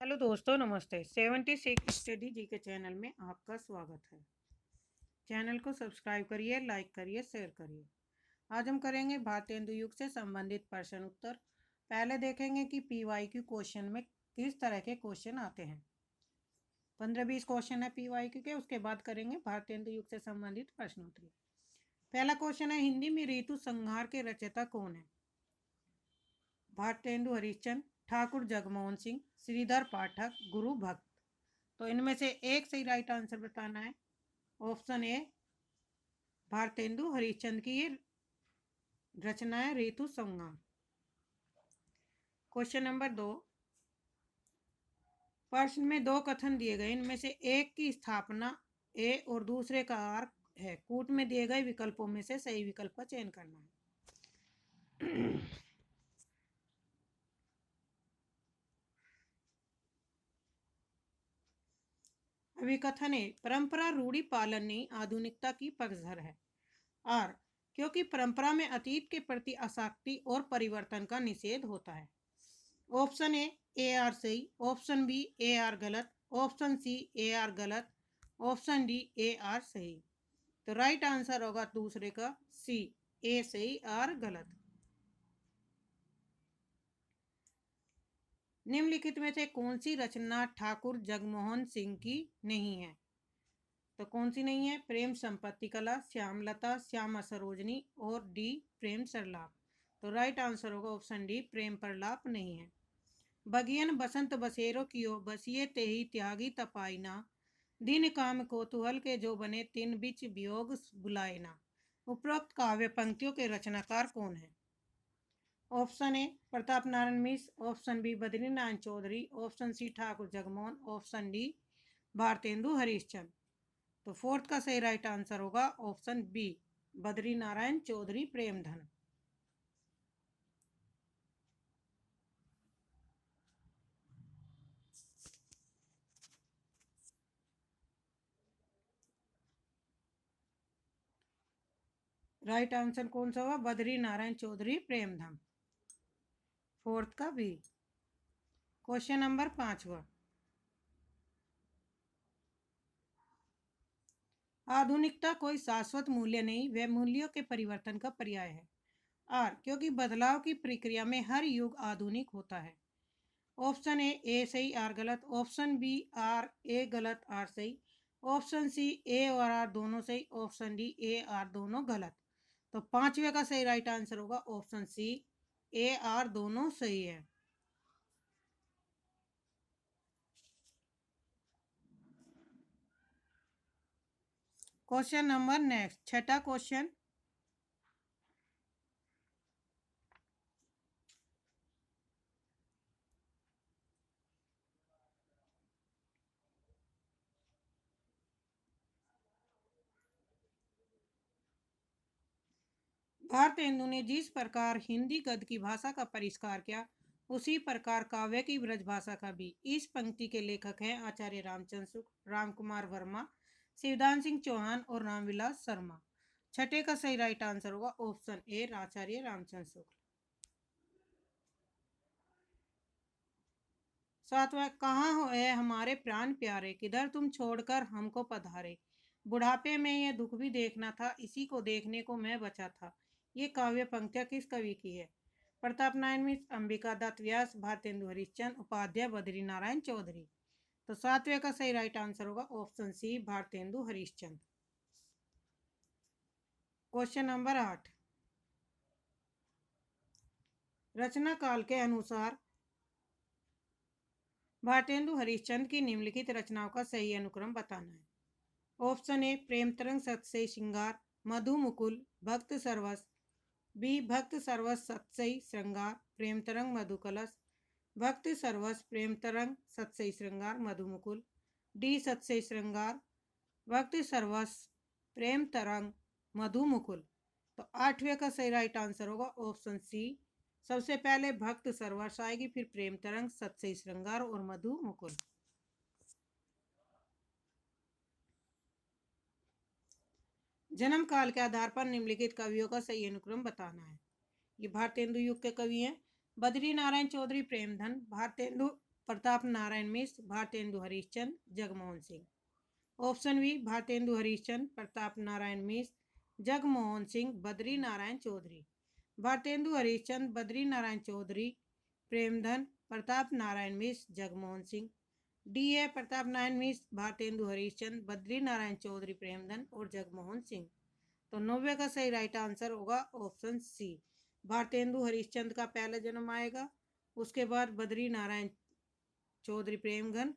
Hello दोस्तों, नमस्ते। 76 study जी के चैनल में आपका स्वागत है। चैनल को सब्सक्राइब करिए, लाइक करिए, शेयर करिए। आज हम करेंगे भारतेंदु युग से संबंधित प्रश्न उत्तर। पहले देखेंगे कि PYQ क्वेश्चन में किस तरह के क्वेश्चन आते हैं। 15-20 क्वेश्चन है PYQ के। उसके बाद करेंगे भारतेंदु युग से संबंधित प्रश्नोत्तरी। पहला क्वेश्चन है, हिंदी में ऋतु संहार के रचयिता कौन है? भारतेंदु हरिश्चंद्र, ठाकुर जगमोहन सिंह, श्रीधर पाठक, गुरु भक्त। तो इनमें से एक सही राइट आंसर बताना है। ऑप्शन ए भारतेंदु हरिश्चंद्र की ये रचना है ऋतु संहार। क्वेश्चन नंबर 2, प्रश्न में दो कथन दिए गए, इनमें से एक की स्थापना ए और दूसरे का आर है। कूट में दिए गए विकल्पों में से सही विकल्प का चयन करना है। अभी कथन है, परंपरा रूढ़ी पालन नहीं, आधुनिकता की पक्षधर है। आर, क्योंकि परंपरा में अतीत के प्रति आसक्ति और परिवर्तन का निषेध होता है। ऑप्शन ए आर सही, ऑप्शन बी ए आर गलत, ऑप्शन सी ए आर गलत, ऑप्शन डी ए आर सही। तो राइट आंसर होगा दूसरे का सी, ए सही आर गलत। निम्नलिखित में से कौन सी रचना ठाकुर जगमोहन सिंह की नहीं है? तो कौन सी नहीं है? प्रेम संपत्ति कला, श्यामलता, श्यामा सरोजनी और डी प्रेम सरलाप। तो राइट आंसर होगा ऑप्शन डी, प्रेम प्रलाप नहीं है। बगियन बसंत बसेरो कियो, बसिए तेहि त्यागी तपाइना, दिन काम कोतूहल के जो बने, तिन बिच वियोग बुलाए ना। उपरोक्त काव्य पंक्तियों के रचनाकार कौन है? Option A Pratap Narayan Mishra, option B Badrinarayan Chaudhary, option C Thakur Jagmohan, option D Bharatendu Harishchandra. तो फोर्थ का सही राइट आंसर होगा option B, Badrinarayan Chaudhary Premdhan. Right answer कौन सा होगा? बद्रीनारायण चौधरी प्रेमधन, फोर्थ का बी। क्वेश्चन नंबर 5वां, आधुनिकता कोई शाश्वत मूल्य नहीं, वह मूल्यों के परिवर्तन का पर्याय है। आर, क्योंकि बदलाव की प्रक्रिया में हर युग आधुनिक होता है। ऑप्शन ए सही आर गलत, ऑप्शन बी आर ए गलत आर सही, ऑप्शन सी ए और आर दोनों सही, ऑप्शन डी ए आर दोनों गलत। तो पांचवे का सही राइट आंसर होगा ऑप्शन सी, ए आर दोनों सही है। क्वेश्चन नंबर नेक्स्ट, छठा क्वेश्चन, भारतेंदु ने जिस प्रकार हिंदी गद्य की भाषा का परिष्कार किया, उसी प्रकार काव्य की ब्रजभाषा का भी। इस पंक्ति के लेखक हैं आचार्य रामचंद्र शुक्ल, राम कुमार वर्मा, शिवदान सिंह चौहान और रामविलास शर्मा। छठे का सही राइट आंसर होगा ऑप्शन ए, आचार्य रामचंद्र शुक्ल। सातवां, कहाँ हो है हमारे प्राण प्यारे, किधर तुम छोड़कर हमको पधारे, बुढ़ापे में ये दुख भी देखना था, इसी को देखने को मैं बचा था। ये काव्य पंक्तियां किस कवि की है? प्रताप नारायण मिश्र, अंबिका दत्त व्यास, भारतेंदु हरिश्चंद्र, उपाध्याय, बद्रीनारायण चौधरी। तो सातवें का सही राइट आंसर होगा option C, Bharatendu Harishchandra. Question number 8, रचना काल के अनुसार भारतेंदु हरिश्चंद्र की निम्नलिखित रचनाओं का सही अनुक्रम बताना है। ऑप्शन ए प्रेम तरंग सतसई श्रृंगार, मधु मुकुल, भक्त सरवस, बी भक्त सरवस सतसई श्रृंगार, प्रेम तरंग मधु कलश, भक्त सरवस प्रेम तरंग सतसई श्रृंगार मधु मुकुल, डी सतसई श्रृंगार, भक्त सरवस प्रेम तरंग मधु मुकुल। तो आठवें का सही राइट आंसर होगा ऑप्शन सी, सबसे पहले भक्त सरवस आएगी, फिर प्रेम तरंग, सतसई श्रृंगार और मधु मुकुल। जन्म काल के आधार पर निम्नलिखित कवियों का सही अनुक्रम बताना है। ये भारतेंदु युग के कवि हैं। बद्रीनारायण चौधरी प्रेमधन, भारतेंदु प्रताप नारायण मिश्र, भारतेंदु हरिश्चंद्र, जगमोहन सिंह। ऑप्शन बी भारतेंदु हरिश्चंद्र, प्रताप नारायण मिश्र, जगमोहन सिंह, बद्री नारायण चौधरी। भारतेंदु हरिश्चंद्र, बद्री नारायण चौधरी, प्रेमधन, प्रताप नारायण मिश्र, जगमोहन सिंह। डी है प्रताप नारायण मिश्र, भारतेंदु हरिश्चंद्र, बद्री नारायण चौधरी, प्रेमधन और जगमोहन सिंह। तो 90 का सही राइट आंसर होगा ऑप्शन सी। भारतेंदु हरिश्चंद्र का पहला जन्म आएगा, उसके बाद बद्री नारायण चौधरी प्रेमधन,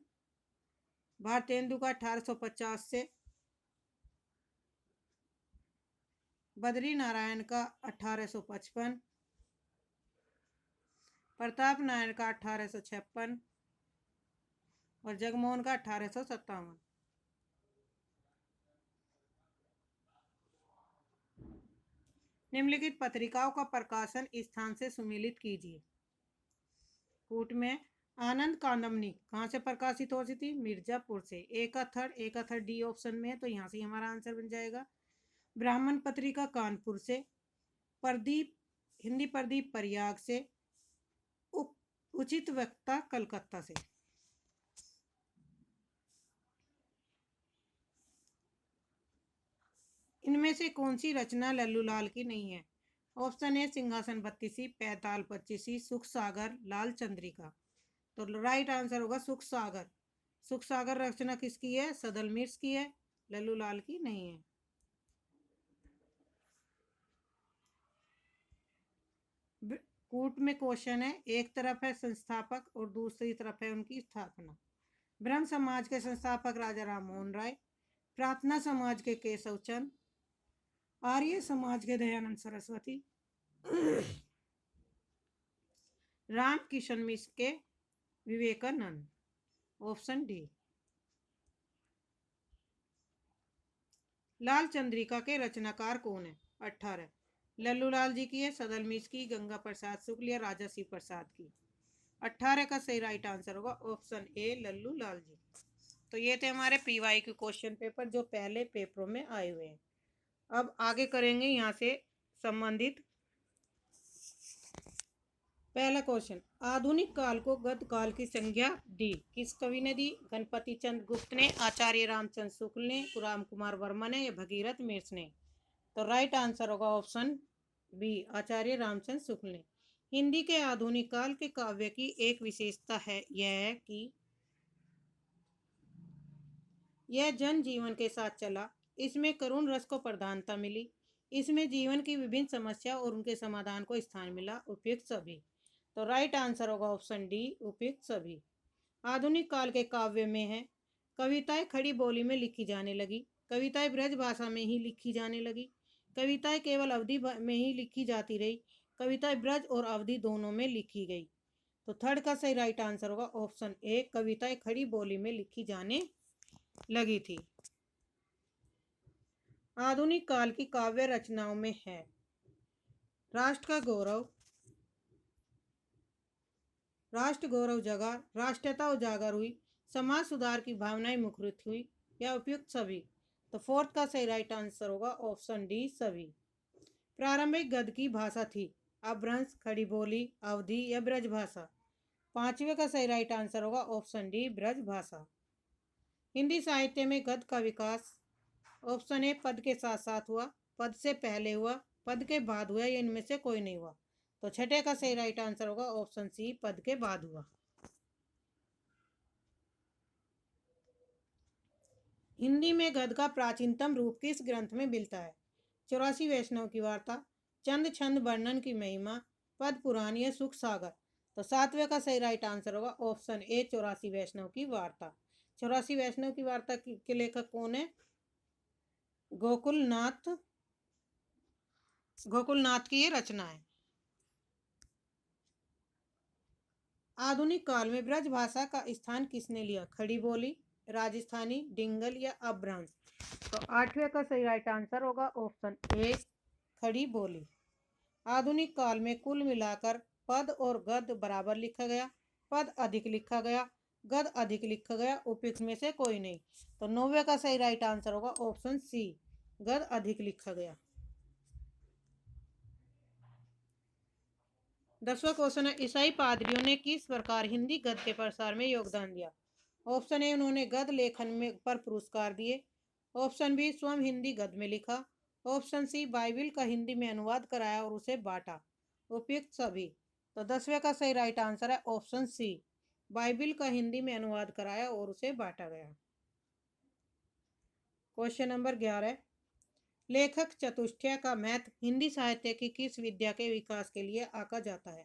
भारतेंदु का 1850 से, बद्री नारायण का 1855, प्रताप नारायण का 1856 और जगमोहन का 1857। निम्नलिखित पत्रिकाओं का प्रकाशन स्थान से सुमेलित कीजिए। कूट में आनंद कादम्बनी कहाँ से प्रकाशित होती थी? मिर्जापुर से। एक का थर्ड डी ऑप्शन में है, तो यहाँ से हमारा आंसर बन जाएगा। ब्राह्मण पत्रिका कानपुर से, प्रदीप हिंदी प्रदीप प्रयाग से, उचित वक्ता कलकत्ता से। इनमें से कौन सी रचना लल्लूलाल की नहीं है? ऑप्शन ए सिंहासन बत्तीसी, पैताल पच्चीसी, सुख सागर, लाल चंद्रिका। तो राइट आंसर होगा सुख सागर। सुख सागर रचना किसकी है? सदल मिर्स की है, लल्लूलाल की नहीं है। कूट में क्वेश्चन है, एक तरफ है संस्थापक और दूसरी तरफ है उनकी स्थापना। ब्रह्म समाज के संस्थापक राजा राम मोहन राय, प्रार्थना समाज के केशव चंद, आर्य समाज के दयानंद सरस्वती, राम किशन मिश्र के विवेकानंद। Option D. लाल चंद्रिका के रचनाकार कौन है? 18 लल्लूलाल जी की है, सदल मिश्र की, गंगा प्रसाद शुक्ल या राजा शिव प्रसाद की। 18 का सही राइट आंसर होगा ऑप्शन ए लल्लूलाल जी। तो ये थे हमारे पीवाई के क्वेश्चन पेपर जो पहले पेपरों में आए हुए हैं। अब आगे करेंगे यहाँ से संबंधित। पहला क्वेश्चन, आधुनिक काल को गद्य काल की संज्ञा दी किस कवि ने दी? गणपति चंद्र गुप्त ने, आचार्य रामचंद्र शुक्ल ने, राम कुमार वर्मा ने या भगीरथ मिश्र ने? तो राइट आंसर होगा ऑप्शन बी आचार्य रामचंद्र शुक्ल ने। हिंदी के आधुनिक काल के काव्य की एक विशेषता है यह कि यह जन जीवन के साथ चला, इसमें करुण रस को प्रधानता मिली, इसमें जीवन की विभिन्न समस्या और उनके समाधान को स्थान मिला, उपयुक्त सभी। तो राइट आंसर होगा ऑप्शन डी उपयुक्त सभी। आधुनिक काल के काव्य में है, कविताएं खड़ी बोली में लिखी जाने लगी, कविताएं ब्रज भाषा में ही लिखी जाने लगी, कविताएं केवल अवधि में ही लिखी जाती रही, कविताएं ब्रज और अवधि दोनों में लिखी गई। तो थर्ड का सही राइट आंसर होगा ऑप्शन ए कविताएं खड़ी बोली में लिखी जाने लगी थी। आधुनिक काल की काव्य रचनाओं में है राष्ट्र का गौरव, राष्ट्र गौरव जगा, राष्ट्रीयता उजागर हुई, समाज सुधार की भावनाएं मुखरित हुई या उपयुक्त सभी। तो फोर्थ का सही राइट आंसर होगा ऑप्शन डी सभी। प्रारंभिक गद्य की भाषा थी अपभ्रंश, खड़ी बोली, अवधि या ब्रज भाषा। पांचवे का सही राइट आंसर होगा ऑप्शन डी ब्रज भाषा। हिंदी साहित्य में गद्य का विकास ऑप्शन ए पद के साथ साथ हुआ, पद से पहले हुआ, पद के बाद हुआ या इनमें से कोई नहीं हुआ। तो छठे का सही राइट आंसर होगा ऑप्शन सी पद के बाद हुआ। हिंदी में गद्य का प्राचीनतम रूप किस ग्रंथ में मिलता है? 84 वैष्णव की वार्ता, चंद छंद वर्णन की महिमा, पद पुराण या सुख सागर। तो सातवें का सही राइट आंसर होगा ऑप्शन ए 84 वैष्णव की वार्ता। 84 वैष्णव की वार्ता के लेखक कौन है? गोकुलनाथ की ये रचना है। आधुनिक काल में ब्रज भाषा का स्थान किसने लिया? खड़ी बोली, राजस्थानी, डिंगल या अपभ्रंश। तो आठवें का सही राइट आंसर होगा ऑप्शन ए खड़ी बोली। आधुनिक काल में कुल मिलाकर पद और गद्य बराबर लिखा गया, पद अधिक लिखा गया, गद्य अधिक लिखा गया, उपयुक्त में से कोई नहीं। तो 90 का सही राइट आंसर होगा ऑप्शन सी गद्य अधिक लिखा गया। 10वां क्वेश्चन है, ईसाई पादरियों ने किस प्रकार हिंदी गद्य के प्रसार में योगदान दिया? ऑप्शन ए, उन्होंने गद्य लेखन में पर पुरस्कार दिए। ऑप्शन बी, स्वयं हिंदी गद्य में लिखा। ऑप्शन सी, बाइबिल का हिंदी में अनुवाद कराया और उसे बांटा। उपयुक्त सभी। तो 10वें का सही राइट आंसर है ऑप्शन सी, बाइबिल का हिंदी में अनुवाद कराया और उसे बांटा गया। क्वेश्चन नंबर 11, लेखक चतुष्टय का महत्व हिंदी साहित्य की किस विद्या के विकास के लिए आका जाता है?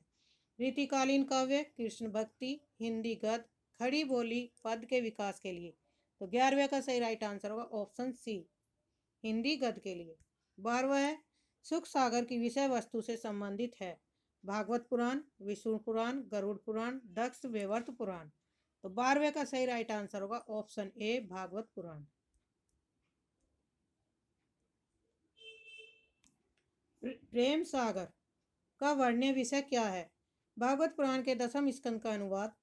रीतिकालीन काव्य, कृष्ण भक्ति, हिंदी गद्य, खड़ी बोली, पद के विकास के लिए। तो 11वें का सही राइट आंसर होगा ऑप्शन सी, हिंदी गद्य के लिए। 12वां है, सुख सागर की विषय वस्तु से संबंधित है। भागवत पुराण, विष्णु पुराण, गरुड़ पुराण, दक्ष वेवर्त पुराण। तो 12वें का सही राइट आंसर होगा ऑप्शन ए, भागवत पुराण। प्रेम सागर का वर्ण्य विषय क्या है? भागवत पुराण के 10वें स्कंद का अनुवाद,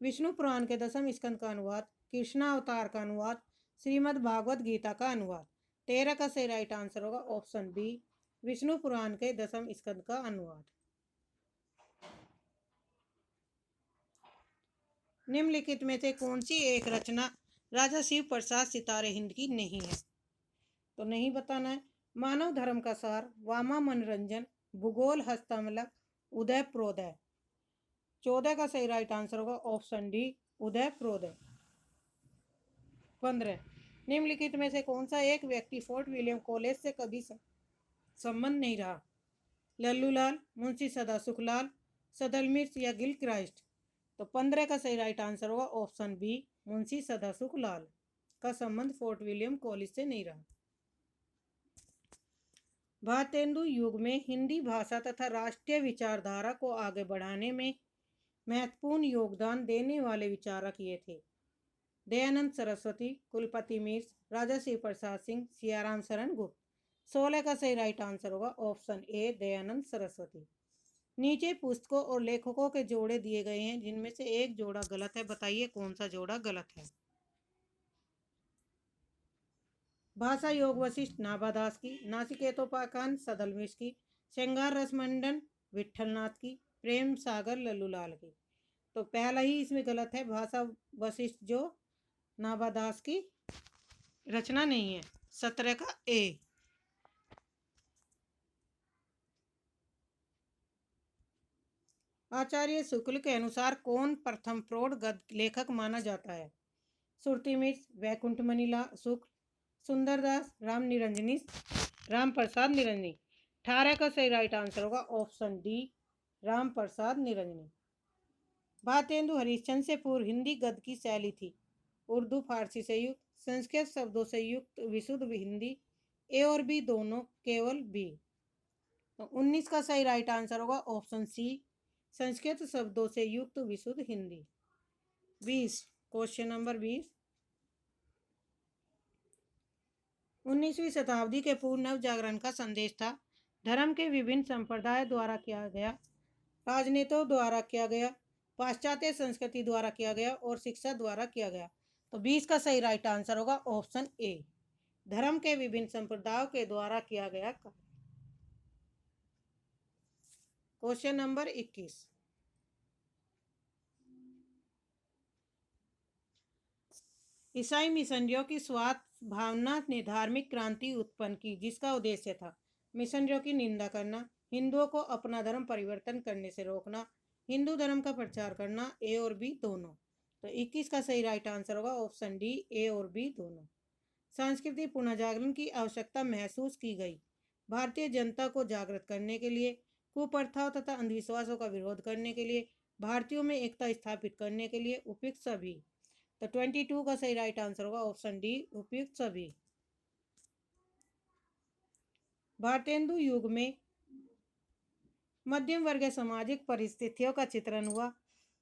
विष्णु पुराण के 10वें स्कंद का अनुवाद, कृष्णावतार का अनुवाद, श्रीमद् भागवत गीता का अनुवाद। 13 का सही राइट आंसर होगा ऑप्शन बी, विष्णु पुराण के 10वें स्कंद का अनुवाद। निम्नलिखित में से कौन सी एक रचना राजा शिव प्रसाद सितारे हिंद की नहीं है? तो नहीं बताना है। मानव धर्म का सार, वामा मनोरंजन, भूगोल हस्तमलक, उदय प्रोदय। 14 का सही राइट आंसर होगा ऑप्शन डी, उदय प्रोदय। 15, निम्नलिखित में से कौन सा एक व्यक्ति फोर्ट विलियम कॉलेज से कभी संबंध नहीं रहा? लल्लू लाल, मुंशी सदा सुखलाल, सदल मिर्च या गिल क्राइस्ट। तो 15 का सही राइट आंसर होगा ऑप्शन बी, मुंशी सदा सुखलाल का संबंध फोर्ट विलियम कॉलेज से नहीं रहा। भारतेंदु युग में हिंदी भाषा तथा राष्ट्रीय विचारधारा को आगे बढ़ाने में महत्वपूर्ण योगदान देने वाले विचारक ये थे। दयानंद सरस्वती, कुलपति मिर्च, राजा शिव प्रसाद सिंह, सियाराम शरण गुप्त। 16 का सही राइट आंसर होगा ऑप्शन ए, दयानंद सरस्वती। नीचे पुस्तकों और लेखकों के जोड़े दिए गए हैं, जिनमें से एक जोड़ा गलत है। बताइए कौन सा जोड़ा गलत है? भाषा योग वशिष्ठ नाभादास की, नासिकेतोपाख्यान सदल मिश्र की, श्रृंगार रसमंडन विठलनाथ की, प्रेम सागर लल्लूलाल की। तो पहला ही इसमें गलत है, भाषा वशिष्ठ जो नाभादास की रचना नहीं है। 17 का ए। आचार्य शुक्ल के अनुसार कौन प्रथम प्रौढ़ गद्य लेखक माना जाता है? सुरती मिश्र, वैकुंठ मणिला शुक्ल, सुंदरदास, राम निरंजनी, राम प्रसाद निरंजनी। 18 का सही राइट आंसर होगा ऑप्शन डी, राम प्रसाद निरंजनी। भारतेंदु हरिश्चंद्र से पूर्व हिंदी गद्य की शैली थी उर्दू फारसी से युक्त, संस्कृत शब्दों से युक्त विशुद्ध हिंदी। ए और बी दोनों, केवल बी। तो 19 का सही राइट आंसर होगा ऑप्शन सी, संस्कृत शब्दों से युक्त विशुद्ध हिंदी। 20, क्वेश्चन नंबर 20, 19वीं शताब्दी के पूर्व नव जागरण का संदेश था। धर्म के विभिन्न संप्रदाय द्वारा किया गया, राजनेताओं द्वारा किया गया, पाश्चात्य संस्कृति द्वारा किया गया और शिक्षा द्वारा किया गया। तो 20 का सही राइट आंसर होगा ऑप्शन ए, धर्म के विभिन्न संप्रदायों के द्वारा किया गया। क्वेश्चन नंबर 21, ईसाई मिशनरियों की स्वार्थ भावना ने धार्मिक क्रांति उत्पन्न की, जिसका उद्देश्य था मिशनरियों की निंदा करना, हिंदुओं को अपना धर्म परिवर्तन करने से रोकना, हिंदू धर्म का प्रचार करना। ए और बी दोनों। तो 21 का सही राइट आंसर होगा ऑप्शन डी, ए और बी दोनों। सांस्कृतिक पुनर्जागरण की आवश्यकता महसूस की गई। भारतीय जनता को जागृत करने के लिए, कुप्रथाओं तथा अंधविश्वासों का विरोध करने के लिए, भारतीयों में एकता स्थापित करने के लिए। उपयुक्त सभी। तो 22 का सही राइट आंसर होगा ऑप्शन डी, उपयुक्त सभी। भारतेंदु युग में मध्यम वर्गीय सामाजिक परिस्थितियों का चित्रण हुआ।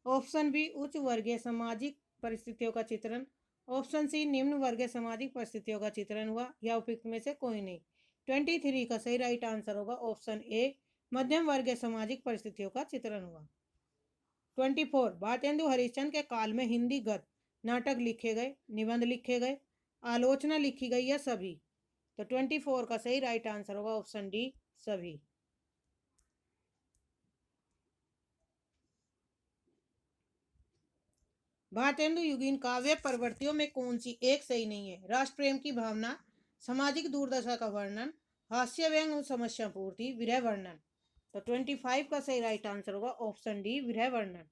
ऑप्शन बी, उच्च वर्गीय सामाजिक परिस्थितियों का चित्रण। ऑप्शन सी, निम्न वर्गीय सामाजिक परिस्थितियों का चित्रण हुआ, या उपयुक्त में से कोई नहीं। 23 का सही राइट आंसर होगा ऑप्शन ए, मध्यम वर्गीय सामाजिक परिस्थितियों का चित्रण हुआ। 24, भारतेंदु हरिश्चंद्र के काल में हिंदी गद्य नाटक लिखे गए, निबंध लिखे गए, आलोचना लिखी गई, या सभी। तो 24 का सही राइट आंसर होगा ऑप्शन डी, सभी। भारतेंदु युगीन काव्य प्रवृत्तियों में कौन सी एक सही नहीं है? राष्ट्र प्रेम की भावना, सामाजिक दुर्दशा का वर्णन, हास्य व्यंग और समस्या पूर्ति, विरह वर्णन। तो 25 का सही राइट आंसर होगा ऑप्शन डी, विरह वर्णन।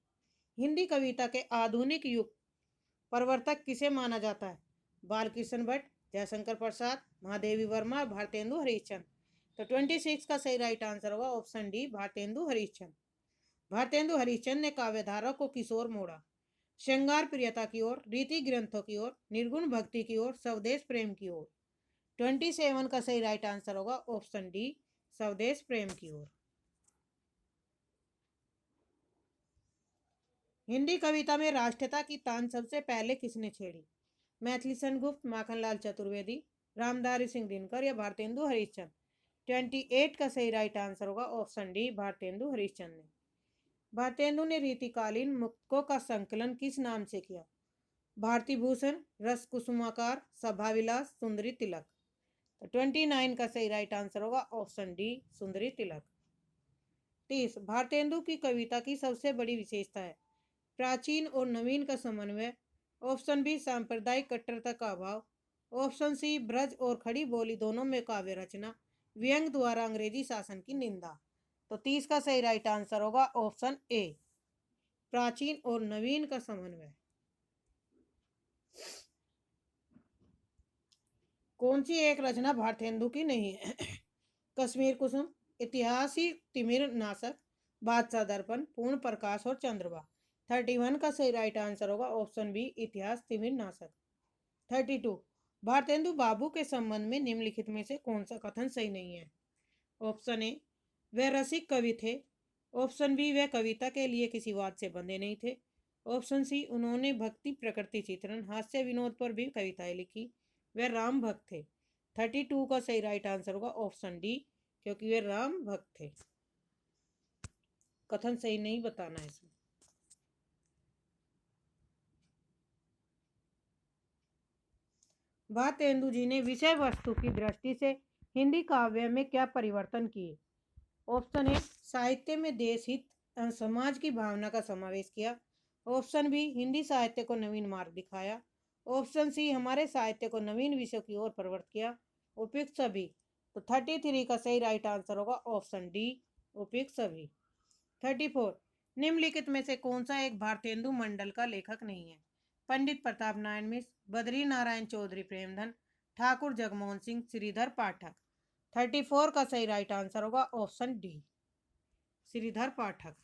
हिंदी कविता के आधुनिक युग प्रवर्तक किसे माना जाता है? बालकृष्ण भट्ट, जयशंकर प्रसाद, महादेवी वर्मा, भारतेंदु हरिश्चंद्र। तो 26 का सही राइट आंसर होगा ऑप्शन डी, भारतेंदु हरिश्चंद्र। भारतेंदु हरिश्चंद्र ने काव्यधारा को किस ओर मोड़ा? श्रृंगार प्रियता की ओर, रीति ग्रंथों की ओर, निर्गुण भक्ति की ओर, स्वदेश प्रेम की ओर। 27 का सही राइट आंसर होगा ऑप्शन डी, स्वदेश प्रेम की ओर। हिंदी कविता में राष्ट्रीयता की तान सबसे पहले किसने छेड़ी? मैथिली सेनगुप्त, माखनलाल चतुर्वेदी, रामधारी सिंह दिनकर या भारतेंदु हरिश्चंद्र। 28 का सही राइट आंसर होगा ऑप्शन डी, भारतेंदु हरिश्चंद्र ने। भारतेंदु ने रीतिकालीन मुक्तकों का संकलन किस नाम से किया? भारती भूषण, रस कुसुमाकार, सभाविलास, सुंदरी तिलक। तो 29 का सही राइट आंसर होगा ऑप्शन डी, सुंदरी तिलक। 30 भारतेंदु की कविता की सबसे बड़ी विशेषता है? प्राचीन और नवीन का समन्वय, ऑप्शन बी सांप्रदायिक कट्टरता का अभाव, ऑप्शन सी ब्रज और खड़ी बोली दोनों में काव्य रचना, व्यंग द्वारा अंग्रेजी शासन की निंदा। तो 30 का सही राइट आंसर होगा ऑप्शन ए, प्राचीन और नवीन का समन्वय। कौन सी एक रचना भारतेंदु की नहीं है? कश्मीर कुसुम, इतिहासी तिमिर नाशक, बादशाह दर्पण, पूर्ण प्रकाश और चंद्रवा। 31 का सही राइट आंसर होगा ऑप्शन बी, इतिहास तिमिर नाशक। 32 भारतेंदु बाबू के संबंध में निम्नलिखित में से कौन सा कथन सही नहीं है? ऑप्शन ए, वह रसिक कवि थे, ऑप्शन बी, वह कविता के लिए किसी वाद से बंधे नहीं थे, ऑप्शन सी, उन्होंने भक्ति प्रकृति चित्रण हास्य विनोद पर भी कविताएं लिखी, वह राम भक्त थे। 32 का सही राइट आंसर होगा ऑप्शन डी, क्योंकि वे राम भक्त थे। कथन सही नहीं बताना है इसमें। भारतेंदु जी ने विषय वस्तु की दृष्टि से हिंदी काव्य में क्या परिवर्तन किए? ऑप्शन ए, साहित्य में देश हित समाज की भावना का समावेश किया, ऑप्शन बी, हिंदी साहित्य को नवीन मार्ग दिखाया, ऑप्शन सी, हमारे साहित्य को नवीन विषयों की ओर प्रवृत्त किया, उपयुक्त सभी। तो 33 का सही राइट आंसर होगा ऑप्शन डी, उपयुक्त सभी। 34 निम्नलिखित में से कौन सा एक भारतेंदु मंडल का लेखक नहीं है? पंडित प्रताप नारायण मिश्र, बद्री नारायण चौधरी प्रेमधन, ठाकुर जगमोहन सिंह, श्रीधर पाठक। 34 का सही राइट आंसर होगा ऑप्शन डी, श्रीधर पाठक।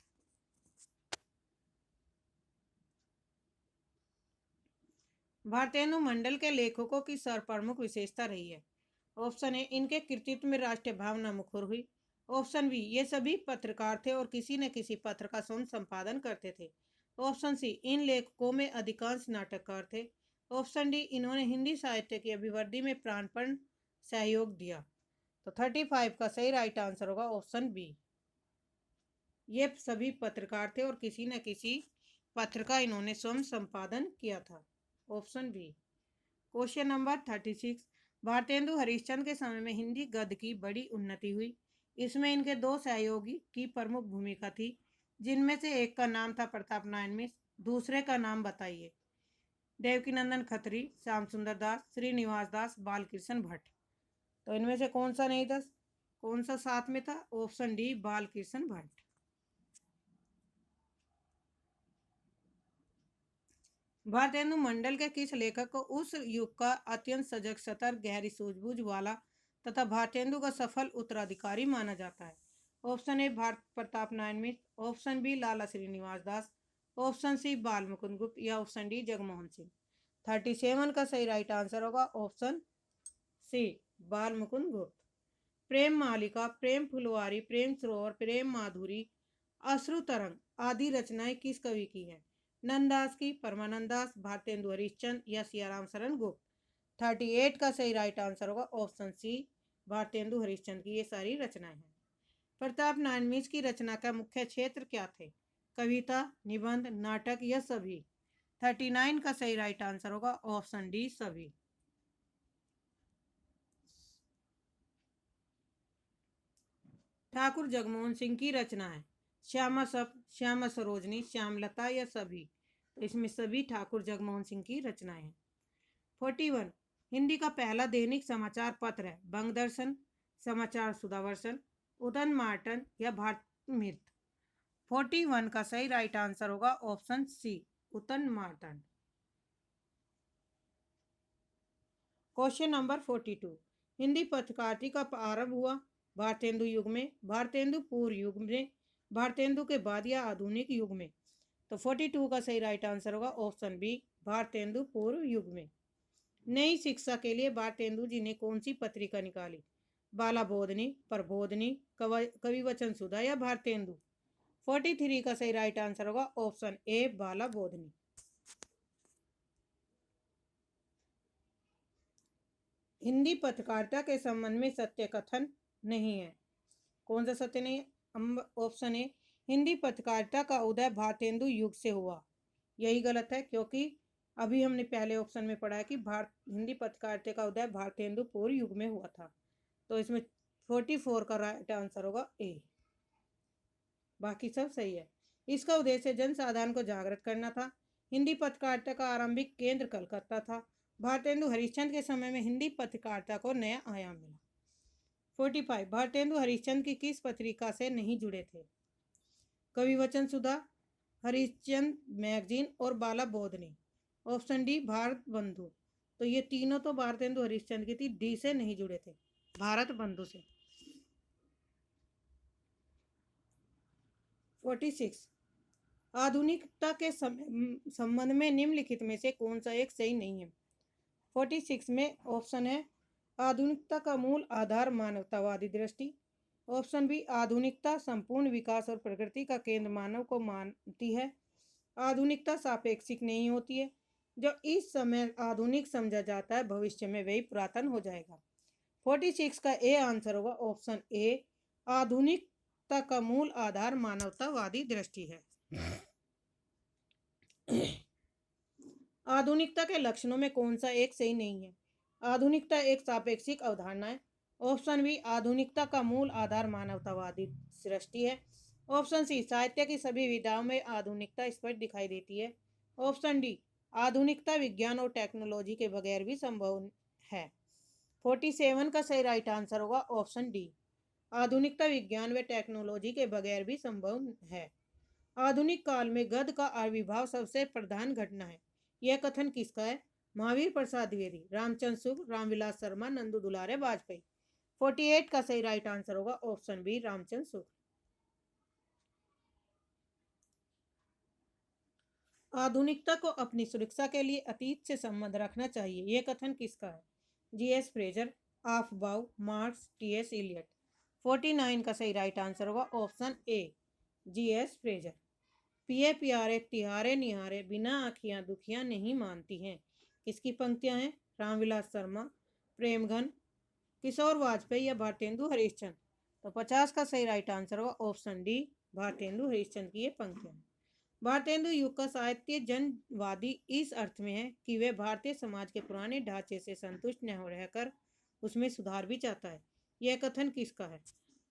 भारतेंदु मंडल के लेखकों की सर्वप्रमुख विशेषता रही है? ऑप्शन ए, इनके कृतित्व में राष्ट्रीय भावना मुखर हुई, ऑप्शन बी, ये सभी पत्रकार थे और किसी न किसी पत्र का स्वयं संपादन करते थे, ऑप्शन सी, इन लेखकों में अधिकांश नाटककार थे, ऑप्शन डी, इन्होंने हिंदी साहित्य की अभिवृद्धि में प्राणपण सहयोग दिया। तो 35 का सही राइट आंसर होगा ऑप्शन बी, ये सभी पत्रकार थे और किसी न किसी पत्र का इन्होंने स्वयं संपादन किया था, option B. Question number 36 Bharatendu Harishchandra के समय में हिंदी गद्य की बड़ी उन्नति हुई, इसमें इनके दो सहयोगी की प्रमुख भूमिका थी, जिनमें से एक का नाम था प्रताप नारायण मिश्र, दूसरे का नाम बताइए। देवकीनंदन खत्री, श्याम सुंदर दास, श्रीनिवास दास, बालकृष्ण भट्ट। तो इनमें से कौन सा नहीं था, कौन सा साथ में था? Option D, Balkrishna Bhatt. भारतेंदु मंडल के किस लेखक को उस युग का अत्यंत सजग, सतर्क, गहरी सूझबूझ वाला तथा भारतेंदु का सफल उत्तराधिकारी माना जाता है? Option A, Bharat Pratap Narayan Mishra, option B, Lala Srinivas Das, option C, Bal Mukund गुप्त या ऑप्शन डी, जगमोहन सिंह। 37 का सही राइट आंसर होगा ऑप्शन सी, बाल मुकुंद गुप्त। प्रेम मालिका, प्रेम फुलवारी, प्रेम सरोवर, प्रेम माधुरी, अश्रु तरंग आदि रचनाएं किस कवि की हैं? नंददास की, परमानंद दास, भारतेंदु हरिश्चंद्र या सियाराम शरण गुप्त। 38 का सही राइट आंसर होगा ऑप्शन सी, भारतेंदु हरिश्चंद्र की ये सारी रचनाएं हैं। प्रताप नारायण मिश्र की रचना का मुख्य क्षेत्र क्या थे? कविता, निबंध, नाटक या सभी। 39 का सही राइट आंसर होगा ऑप्शन डी, सभी। ठाकुर जगमोहन सिंह की रचना है? श्यामा सप, श्यामा सरोजनी, श्यामलता या सभी। तो इसमें सभी ठाकुर जगमोहन सिंह की रचनाएं हैं। 41 हिंदी का पहला दैनिक समाचार पत्र है बंगदर्शन, समाचार सुधावर्षन, उदन मार्टन या भारत मित्र। 41 का सही राइट आंसर होगा option C, Udant Martand. Question number 42 Hindi पत्रकारिता का प्रारंभ हुआ भारतेंदु युग में, भारतेंदु पूर्व युग में, भारतेंदु के बाद या आधुनिक युग में। तो 42 का सही राइट आंसर होगा ऑप्शन बी, भारतेंदु पूर्व युग में। नई शिक्षा के लिए भारतेंदु जी ने कौन सी पत्रिका निकाली? बाला बोधनी, प्रबोधनी, कवि वचन सुधा या भारतेंदु। 43 का सही राइट आंसर होगा ऑप्शन ए, बाला बोधनी। हिंदी पत्रकारिता के संबंध में सत्य कथन नहीं है। कौन सा सत्य नहीं है? ऑप्शन ए, हिंदी पत्रकारिता का उदय भारतेंदु युग से हुआ। यही गलत है, क्योंकि अभी हमने पहले ऑप्शन में पढ़ा है कि हिंदी पत्रकारिता का उदय भारतेंदु पूर्व युग में हुआ था। तो इसमें 44 का राइट आंसर होगा ए, बाकी सब सही है। इसका उद्देश्य जनसाधारण को जागृत करना था। हिंदी पत्रकारिता का आरंभिक केंद्र कलकत्ता था। भारतेंदु हरिश्चंद्र के समय में हिंदी पत्रकारिता को नया आयाम मिला। 45 भारतेंदु हरिश्चंद्र की किस पत्रिका से नहीं जुड़े थे? कवि वचन सुधा, हरिश्चंद्र मैगजीन और बाला बोधनी। ऑप्शन डी, भारत बंधु। तो ये तीनों तो भारतेंदु हरिश्चंद्र की थी, डी से नहीं जुड़े थे, भारत बंधु से। 46 आधुनिकता के संबंध में निम्नलिखित में से कौन सा एक सही नहीं है? 46 में ऑप्शन है आधुनिकता का मूल आधार मानवतावादी दृष्टि। ऑप्शन बी, आधुनिकता संपूर्ण विकास और प्रकृति का केंद्र मानव को मानती है। आधुनिकता सापेक्षिक नहीं होती है। जो इस समय आधुनिक समझा जाता है भविष्य में वही पुरातन हो जाएगा। 46 का ए आंसर होगा ऑप्शन ए, आधुनिकता का मूल आधार मानवतावादी दृष्टि है। आधुनिकता के लक्षणों में कौन सा एक सही नहीं है? आधुनिकता एक सापेक्षिक अवधारणा है। ऑप्शन बी, आधुनिकता का मूल आधार मानवतावादी सृष्टि है। ऑप्शन सी, साहित्य की सभी विधाओं में आधुनिकता स्पष्ट दिखाई देती है। ऑप्शन डी, आधुनिकता विज्ञान और टेक्नोलॉजी के बगैर भी संभव है। 47 का सही राइट आंसर होगा ऑप्शन डी, आधुनिकता विज्ञान व टेक्नोलॉजी के बगैर भी संभव है। आधुनिक काल में गद्य का आविर्भाव सबसे प्रधान घटना है। यह कथन किसका है? महावीर प्रसाद द्विवेदी, रामचंद्र शुक्ल, रामविलास शर्मा, नंदू दुलारे वाजपेयी। 48 का सही राइट आंसर होगा ऑप्शन बी, रामचंद्र शुक्ल। आधुनिकता को अपनी सुरक्षा के लिए अतीत से संबंध रखना चाहिए, यह कथन किसका है? जी.एस. फ्रेजर, आफबाउ, मार्क्स, टी.एस. इलियट। 49 का सही राइट आंसर होगा ऑप्शन ए, जी.एस. फ्रेजर। पिए प्यारे तिहारे निहारे बिना आखियां दुखियां नहीं मानती हैं, किसकी पंक्तियां हैं? रामविलास शर्मा, प्रेमघन, किशोर वाजपेयी या भारतेंदु हरिश्चंद्र। तो 50 का सही राइट आंसर होगा ऑप्शन डी, भारतेंदु हरिश्चंद्र की ये पंक्तियां। भारतेंदु युग का साहित्य जनवादी इस अर्थ में है कि वह भारतीय समाज के पुराने ढांचे से संतुष्ट न हो रहकर उसमें सुधार भी चाहता है। यह कथन किसका है?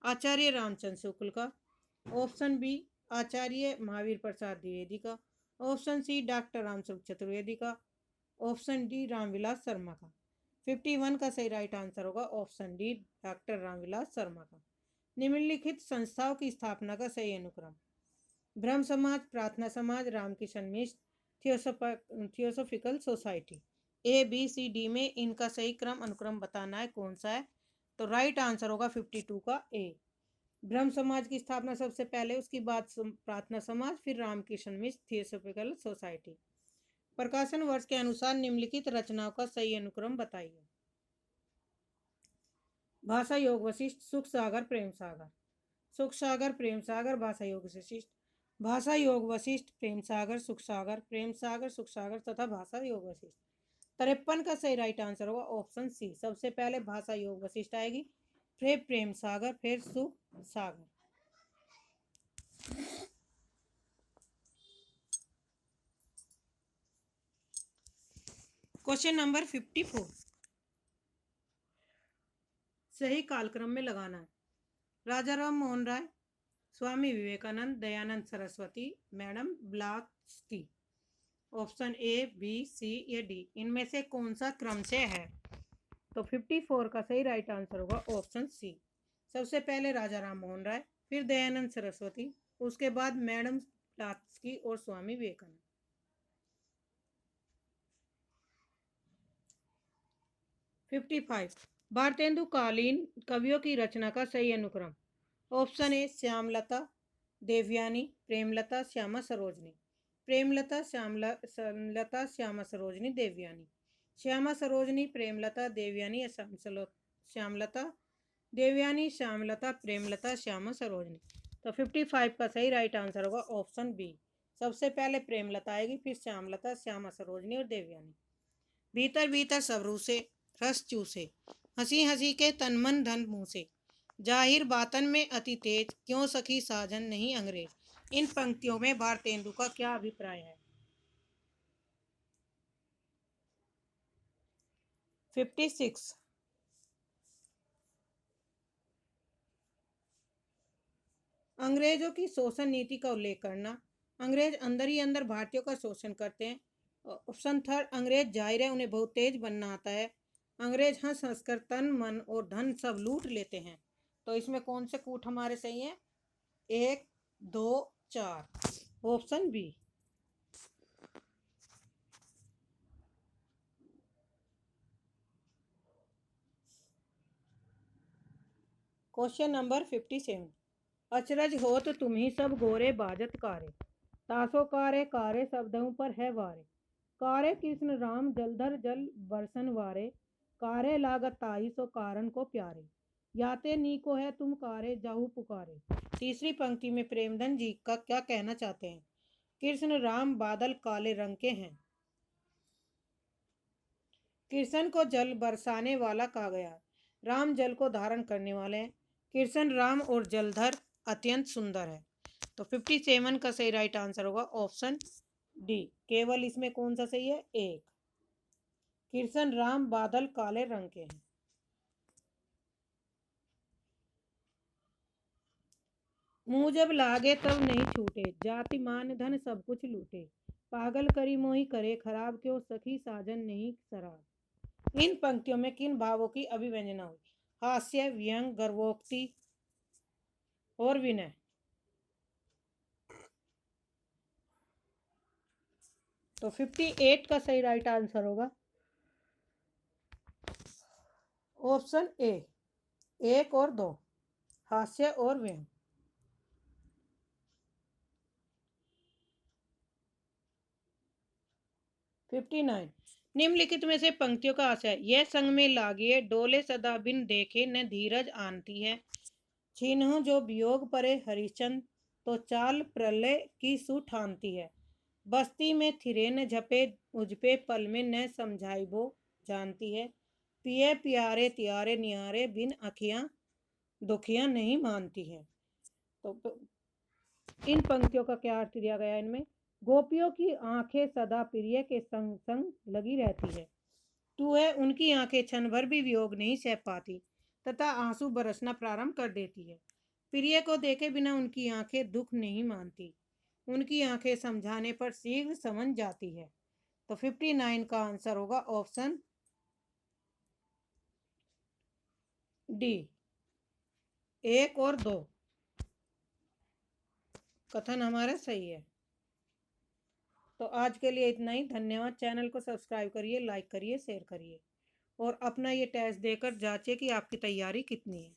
आचार्य रामचंद्र शुक्ल का। ऑप्शन बी, आचार्य महावीर प्रसाद द्विवेदी का। Option C, doctor Ramswaroop Chaturvedi का। ऑप्शन डी, रामविलास शर्मा का। 51 का सही राइट आंसर होगा option D, doctor Ramvilas Sharma का। निम्नलिखित संस्थाओं की स्थापना का सही अनुक्रम? ब्रह्म Samaj, Prarthana Samaj, Ramakrishna mission, theosophical society. A B C D में इनका सही क्रम अनुक्रम बताना है, कौन सा है? तो राइट आंसर होगा 52 का ए। ब्रह्म समाज की स्थापना सबसे पहले, उसके बाद प्रार्थना समाज, फिर रामकिशन मिशन, थियोसोफिकल सोसाइटी। प्रकाशन वर्ष के अनुसार निम्नलिखित रचनाओं का सही अनुक्रम बताइए। भाषा योग वशिष्ठ, सुख सागर, प्रेम सागर। सुख सागर, प्रेम सागर, भाषा योग वशिष्ठ। भाषा योग वशिष्ठ, प्रेम सागर, सुख सागर, प्रेम सागर, सुख सागर तथा भाषा योग वशिष्ठ। 53 का सही राइट आंसर होगा ऑप्शन सी, सबसे पहले भाषा योग वशिष्ठ आएगी, फिर प्रेम सागर, फिर सुख सागर। क्वेश्चन नंबर 54 सही कालक्रम में लगाना है। Raja Ram Mohan Roy, Swami Vivekanand, Dayanand Saraswati, madam Blavatsky. Option A, B, C या डी, इनमें से कौन सा क्रम से है? तो 54 का सही राइट आंसर होगा ऑप्शन सी। सबसे पहले राजा राम मोहन राय, फिर दयानंद सरस्वती, उसके बाद मैडम ब्लावत्स्की और स्वामी विवेकानंद। 55 भारतेंदु कालीन कवियों की रचना का सही अनुक्रम। Option A Shyamlata, Devyani, Premlata, Shyama Sarojini. प्रेमलता, श्यामलता, श्यामा सरोजनी, देवयानी। श्यामा सरोजनी, प्रेमलता, देवयानी या श्यामलता, देवयानी, श्यामलता, प्रेमलता, श्यामा सरोजनी। तो 55 का सही राइट आंसर होगा ऑप्शन बी। सबसे पहले प्रेमलता आएगी, फिर श्यामलता, श्यामा सरोजनी और देवयानी। भीतर भीतर सब रूसे, रस चूसे, हंसी हंसी के तन मन धन मुँह से, जाहिर बातन में अति तेज, क्यों सखी साजन नहीं अंग्रेज। इन पंक्तियों में भारतेंदु का क्या अभिप्राय है? 56 अंग्रेजों की शोषण नीति का उल्लेख करना। अंग्रेज अंदर ही अंदर भारतीयों का शोषण करते हैं। ऑप्शन थर्ड, अंग्रेज जाहिर है उन्हें बहुत तेज बनना आता है। अंग्रेज हंस हंस कर तन मन और धन सब लूट लेते हैं। तो इसमें कौन से कूट हमारे सही है? 1, 2, 4, ऑप्शन बी। क्वेश्चन नंबर 57 अचरज होत तुम्ही सब गोरे बाजत कारे, तासो कारे कारे शब्दों पर है वारे, कारे कृष्ण राम जलधर जल बरसन वारे, कारे लागत ताई सो कारण को प्यारे, याते नी को है तुम कारे जाहू पुकारे। तीसरी पंक्ति में प्रेमधन जी का क्या कहना चाहते हैं? कृष्ण राम बादल काले रंग के हैं। कृष्ण को जल बरसाने वाला कहा गया, राम जल को धारण करने वाले हैं। कृष्ण राम और जलधर अत्यंत सुंदर है। तो 57 का सही राइट आंसर होगा ऑप्शन डी। केवल इसमें कौन सा सही है? एक। कृष्ण राम बादल काले रंग के हैं। मुंह जब लागे तब नहीं छूटे, जाति मान धन सब कुछ लूटे, पागल करी मोही करे खराब, क्यों सखी साजन नहीं शराब। इन पंक्तियों में किन भावों की अभिव्यंजना हुई? हास्य, व्यंग, गर्वोक्ति और विनय। तो 58 का सही राइट आंसर होगा ऑप्शन ए, 1 और 2, हास्य और व्यंग। 59 निम्नलिखित में से पंक्तियों का आशय, यह संग में लागिए डोले सदा बिन देखे न धीरज आनती है, छीनहु जो वियोग परे हरिचंद तो चाल प्रलय की सु ठानती है, बस्ती में थिरे न झपे उजपे पल में न समझाई वो जानती है, पिए प्यारे त्यारे नियारे बिन अखियां दुखियां नहीं मानती है। तो इन पंक्तियों का क्या अर्थ दिया गया? इनमें गोपियों की आंखें सदा प्रिय के संग संग लगी रहती है, तू है उनकी आंखें क्षण भर भी वियोग नहीं सह पाती तथा आंसू बरसना प्रारंभ कर देती है। प्रिय को देखे बिना उनकी आंखें दुख नहीं मानती, उनकी आंखें समझाने पर शीघ्र समझ जाती है। तो 59 का आंसर होगा ऑप्शन डी, 1 और 2 कथन हमारा सही है। तो आज के लिए इतना ही। धन्यवाद। चैनल को सब्सक्राइब करिए, लाइक करिए, शेयर करिए और अपना ये टेस्ट देकर जांचिए कि आपकी तैयारी कितनी है।